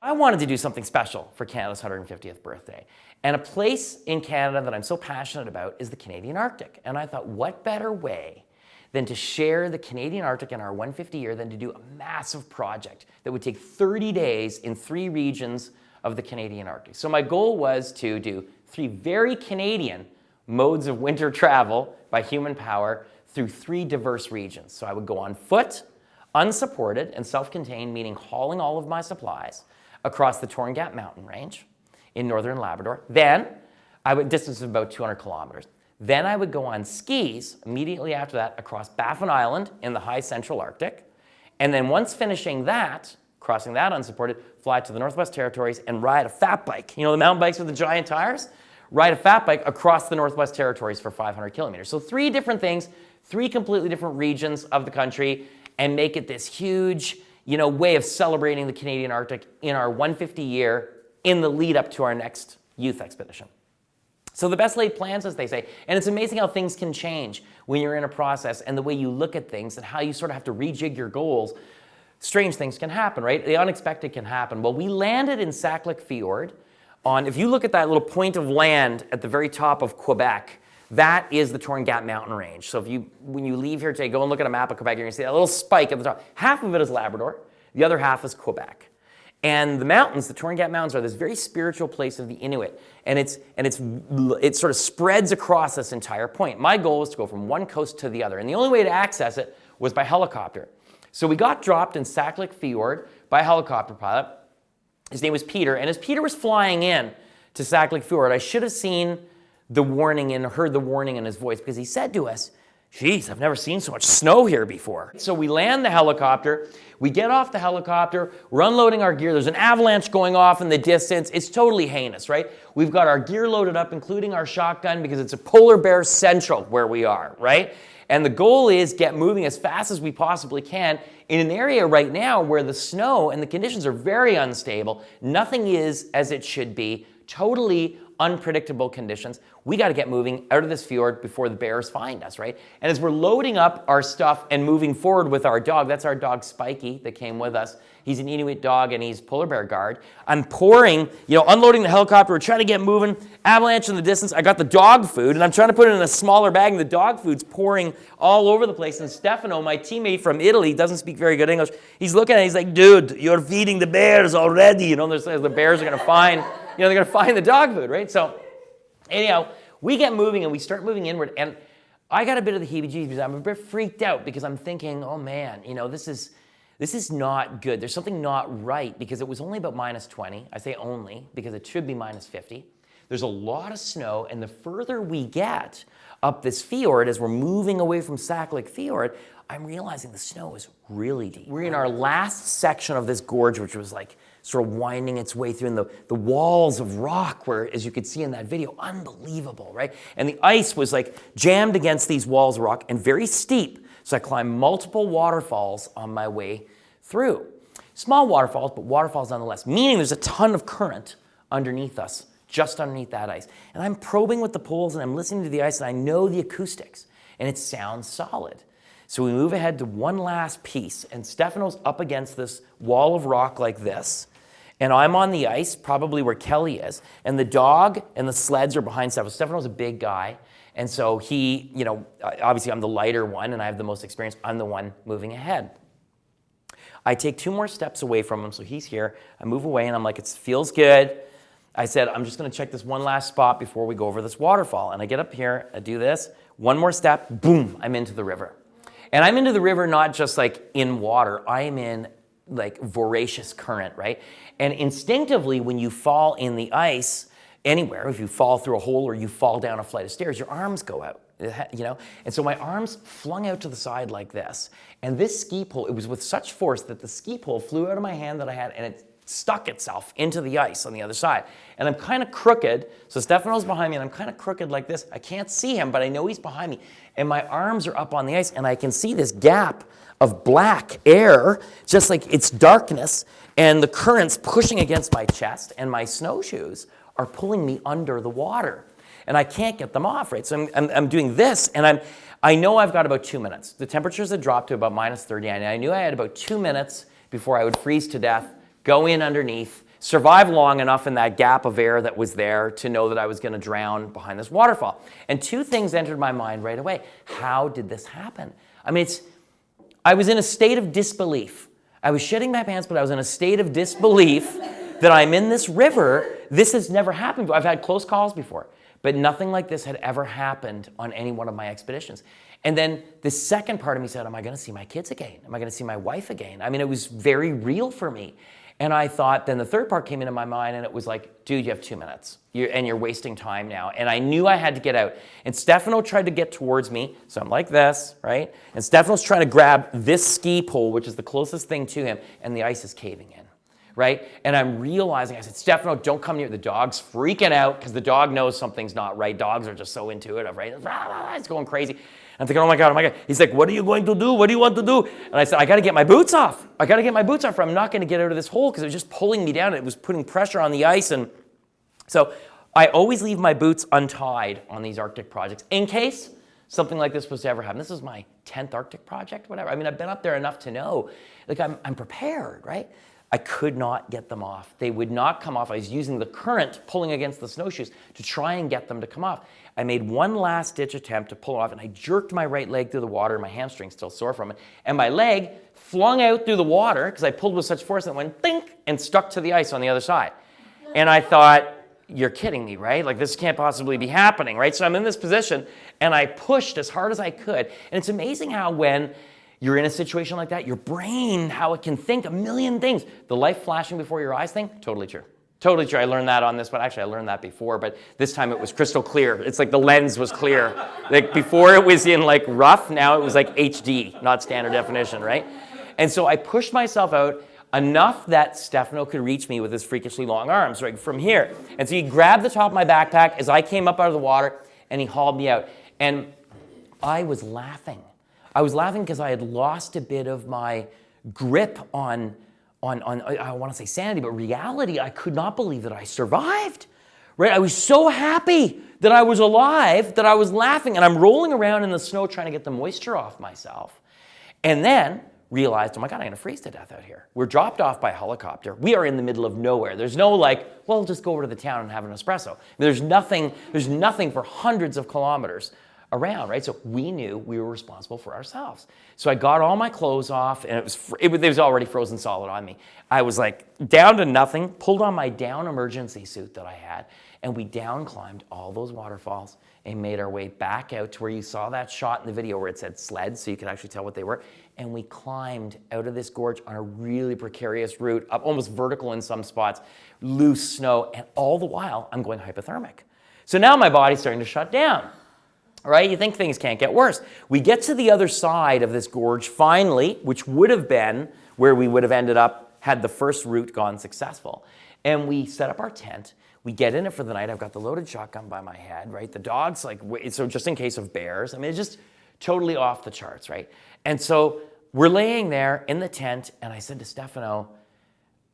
I wanted to do something special for Canada's 150th birthday. And a place in Canada that I'm so passionate about is the Canadian Arctic. And I thought, what better way than to share the Canadian Arctic in our 150 year than to do a massive project that would take 30 days in 3 regions of the Canadian Arctic. So my goal was to do 3 very Canadian modes of winter travel by human power through 3 diverse regions. So I would go on foot, unsupported and self-contained, meaning hauling all of my supplies across the Torngat mountain range in northern Labrador. Then I would, distance of about 200 kilometers. Then I would go on skis immediately after that across Baffin Island in the high central Arctic. And then once finishing that, crossing that unsupported, fly to the Northwest Territories and ride a fat bike. You know the mountain bikes with the giant tires? Ride a fat bike across the Northwest Territories for 500 kilometers. So 3 different things, 3 completely different regions of the country, and make it this huge, way of celebrating the Canadian Arctic in our 150 year in the lead up to our next youth expedition. So the best laid plans, as they say, and it's amazing how things can change when you're in a process and the way you look at things and how you sort of have to rejig your goals. Strange things can happen, right? The unexpected can happen. Well, we landed in Saklik Fjord if you look at that little point of land at the very top of Quebec, that is the Torngat mountain range. So when you leave here today, go and look at a map of Quebec, you're gonna see that little spike at the top. Half of it is Labrador, the other half is Quebec. And the mountains, the Torngat Mountains, are this very spiritual place of the Inuit. And it sort of spreads across this entire point. My goal was to go from one coast to the other. And the only way to access it was by helicopter. So we got dropped in Saklik Fjord by a helicopter pilot. His name was Peter. And as Peter was flying in to Saklik Fjord, I should have seen the warning and heard the warning in his voice, because he said to us, "Geez, I've never seen so much snow here before." So we land the helicopter, we get off the helicopter, we're unloading our gear, there's an avalanche going off in the distance, it's totally heinous, right? We've got our gear loaded up, including our shotgun, because it's a polar bear central where we are, right? And the goal is get moving as fast as we possibly can in an area right now where the snow and the conditions are very unstable, nothing is as it should be, totally unpredictable conditions. We got to get moving out of this fjord before the bears find us, right? And as we're loading up our stuff and moving forward with our dog, that's our dog Spiky that came with us. He's an Inuit dog and he's polar bear guard. I'm pouring, unloading the helicopter, we're trying to get moving, avalanche in the distance. I got the dog food and I'm trying to put it in a smaller bag and the dog food's pouring all over the place. And Stefano, my teammate from Italy, doesn't speak very good English. He's looking at it, he's like, "Dude, you're feeding the bears already." The bears are going to find, they're going to find the dog food, right? So anyhow, we get moving and we start moving inward. And I got a bit of the heebie-jeebies because I'm a bit freaked out because I'm thinking, oh man, this is not good. There's something not right, because it was only about -20. I say only because it should be -50. There's a lot of snow, and the further we get up this fjord, as we're moving away from Saklik Fjord, I'm realizing the snow is really deep. We're in our last section of this gorge, which was like sort of winding its way through, and the walls of rock were, as you could see in that video, unbelievable, right? And the ice was like jammed against these walls of rock and very steep. So I climbed multiple waterfalls on my way through. Small waterfalls, but waterfalls nonetheless, meaning there's a ton of current underneath us, just underneath that ice. And I'm probing with the poles and I'm listening to the ice and I know the acoustics and it sounds solid. So we move ahead to one last piece and Stefano's up against this wall of rock like this. And I'm on the ice, probably where Kelly is, and the dog and the sleds are behind Stefano. Stefano's a big guy. And so he, obviously I'm the lighter one and I have the most experience. I'm the one moving ahead. I take 2 more steps away from him, so he's here. I move away and I'm like, it feels good. I said, I'm just gonna check this one last spot before we go over this waterfall. And I get up here, I do this, 1 more step, boom, I'm into the river. And I'm into the river not just like in water, I am in like voracious current, right? And instinctively, when you fall in the ice, anywhere, if you fall through a hole or you fall down a flight of stairs, your arms go out, And so my arms flung out to the side like this. And this ski pole, it was with such force that the ski pole flew out of my hand that I had, and it stuck itself into the ice on the other side. And I'm kind of crooked, so Stefano's behind me, and I'm kind of crooked like this. I can't see him, but I know he's behind me. And my arms are up on the ice, and I can see this gap of black air, just like it's darkness, and the current's pushing against my chest, and my snowshoes are pulling me under the water. And I can't get them off, right? So I'm doing this, and I know I've got about 2 minutes. The temperatures had dropped to about -30, and I knew I had about 2 minutes before I would freeze to death, go in underneath. survive long enough in that gap of air that was there to know that I was going to drown behind this waterfall. And two things entered my mind right away. How did this happen? I mean, I was in a state of disbelief. I was shitting my pants, but I was in a state of disbelief that I'm in this river. This has never happened before. I've had close calls before, but nothing like this had ever happened on any one of my expeditions. And then the second part of me said, am I going to see my kids again? Am I going to see my wife again? I mean, it was very real for me. And I thought, then the third part came into my mind, and it was like, dude, you have 2 minutes, and you're wasting time now. And I knew I had to get out. And Stefano tried to get towards me, so I'm like this, right? And Stefano's trying to grab this ski pole, which is the closest thing to him, and the ice is caving in, right? And I'm realizing, I said, Stefano, don't come near. The dog's freaking out because the dog knows something's not right. Dogs are just so intuitive, right? It's going crazy. I'm thinking, oh my God, oh my God. He's like, what are you going to do? What do you want to do? And I said, I got to get my boots off. I got to get my boots off, or I'm not going to get out of this hole, because it was just pulling me down. It was putting pressure on the ice. And so I always leave my boots untied on these Arctic projects in case something like this was to ever happen. This is my 10th Arctic project, whatever. I mean, I've been up there enough to know, like, I'm prepared, right? I could not get them off. They would not come off. I was using the current pulling against the snowshoes to try and get them to come off. I made one last ditch attempt to pull it off, and I jerked my right leg through the water. My hamstring's still sore from it. And my leg flung out through the water because I pulled with such force that it went think and stuck to the ice on the other side. And I thought, you're kidding me, right? Like, this can't possibly be happening, right? So I'm in this position, and I pushed as hard as I could. And it's amazing how when you're in a situation like that, your brain, how it can think a million things. The life flashing before your eyes thing, totally true. Totally true. I learned that on this one. Actually, I learned that before, but this time it was crystal clear. It's like the lens was clear. Like, before it was in like rough, now it was like HD, not standard definition, right? And so I pushed myself out enough that Stefano could reach me with his freakishly long arms, right, from here. And so he grabbed the top of my backpack as I came up out of the water, and he hauled me out. And I was laughing. I was laughing because I had lost a bit of my grip on I want to say sanity, but reality. I could not believe that I survived, right? I was so happy that I was alive that I was laughing, and I'm rolling around in the snow trying to get the moisture off myself. And then realized, oh my God, I'm going to freeze to death out here. We're dropped off by helicopter. We are in the middle of nowhere. There's no like, well, we'll just go over to the town and have an espresso. There's nothing for hundreds of kilometers around, right? So we knew we were responsible for ourselves. So I got all my clothes off, and it was already frozen solid on me. I was like down to nothing, pulled on my down emergency suit that I had, and we down climbed all those waterfalls and made our way back out to where you saw that shot in the video where it said sled, so you could actually tell what they were. And we climbed out of this gorge on a really precarious route, up almost vertical in some spots, loose snow, and all the while I'm going hypothermic. So now my body's starting to shut down. Right? You think things can't get worse. We get to the other side of this gorge finally, which would have been where we would have ended up had the first route gone successful. And we set up our tent. We get in it for the night. I've got the loaded shotgun by my head, right? The dog's like, so just in case of bears. I mean, it's just totally off the charts, right? And so we're laying there in the tent, and I said to Stefano,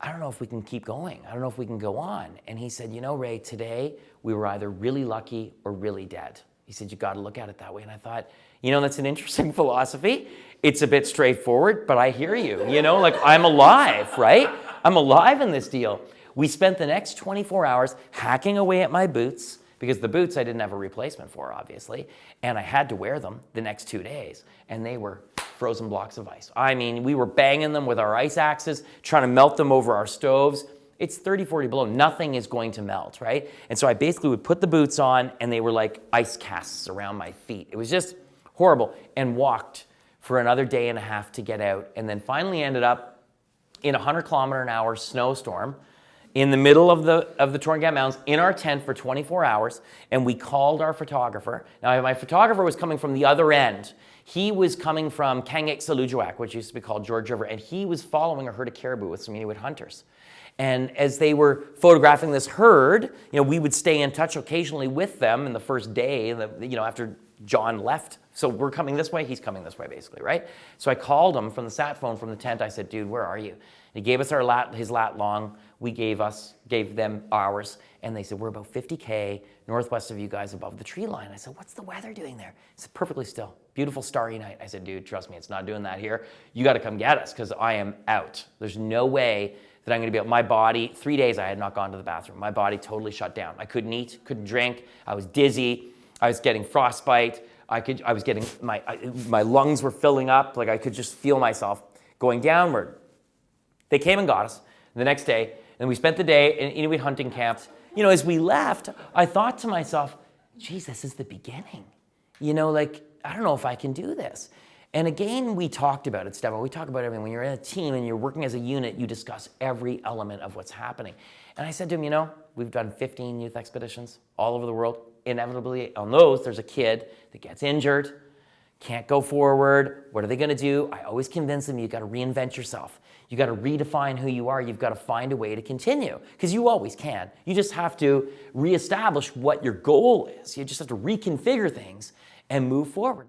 I don't know if we can keep going. I don't know if we can go on. And he said, you know, Ray, today we were either really lucky or really dead. He said, you got to look at it that way. And I thought, you know, that's an interesting philosophy. It's a bit straightforward, but I hear you. You know, like, I'm alive, right? I'm alive in this deal. We spent the next 24 hours hacking away at my boots, because the boots I didn't have a replacement for, obviously, and I had to wear them the next 2 days, and they were frozen blocks of ice. I mean, we were banging them with our ice axes, trying to melt them over our stoves. It's 30, 40 below. Nothing is going to melt, right? And so I basically would put the boots on, and they were like ice casts around my feet. It was just horrible, and walked for another day and a half to get out, and then finally ended up in a 100-kilometer-an-hour snowstorm in the middle of the Torngat Mountains in our tent for 24 hours, and we called our photographer. Now, my photographer was coming from the other end. He was coming from Kangik-Salujuak, which used to be called George River, and he was following a herd of caribou with some Inuit hunters. And as they were photographing this herd, you know, we would stay in touch occasionally with them in the first day, you know, after John left. So we're coming this way, he's coming this way, basically, right? So I called him from the sat phone from the tent. I said, dude, where are you? And he gave us his lat long. We gave them ours. And they said, we're about 50K northwest of you guys above the tree line. I said, what's the weather doing there? He said, perfectly still. Beautiful starry night. I said, dude, trust me, it's not doing that here. You got to come get us because I am out. There's no way that I'm going to be able, my body, 3 days I had not gone to the bathroom. My body totally shut down. I couldn't eat, couldn't drink. I was dizzy. I was getting frostbite. I was getting, my lungs were filling up. Like I could just feel myself going downward. They came and got us the next day, and we spent the day in Inuit hunting camps. You know, as we left, I thought to myself, geez, this is the beginning. You know, like, I don't know if I can do this. And again, we talked about it, Stefan. We talk about everything. When you're in a team and you're working as a unit, you discuss every element of what's happening. And I said to him, you know, we've done 15 youth expeditions all over the world. Inevitably, on those, there's a kid that gets injured, can't go forward. What are they going to do? I always convince them, you've got to reinvent yourself. You got to redefine who you are. You've got to find a way to continue, because you always can. You just have to reestablish what your goal is. You just have to reconfigure things and move forward.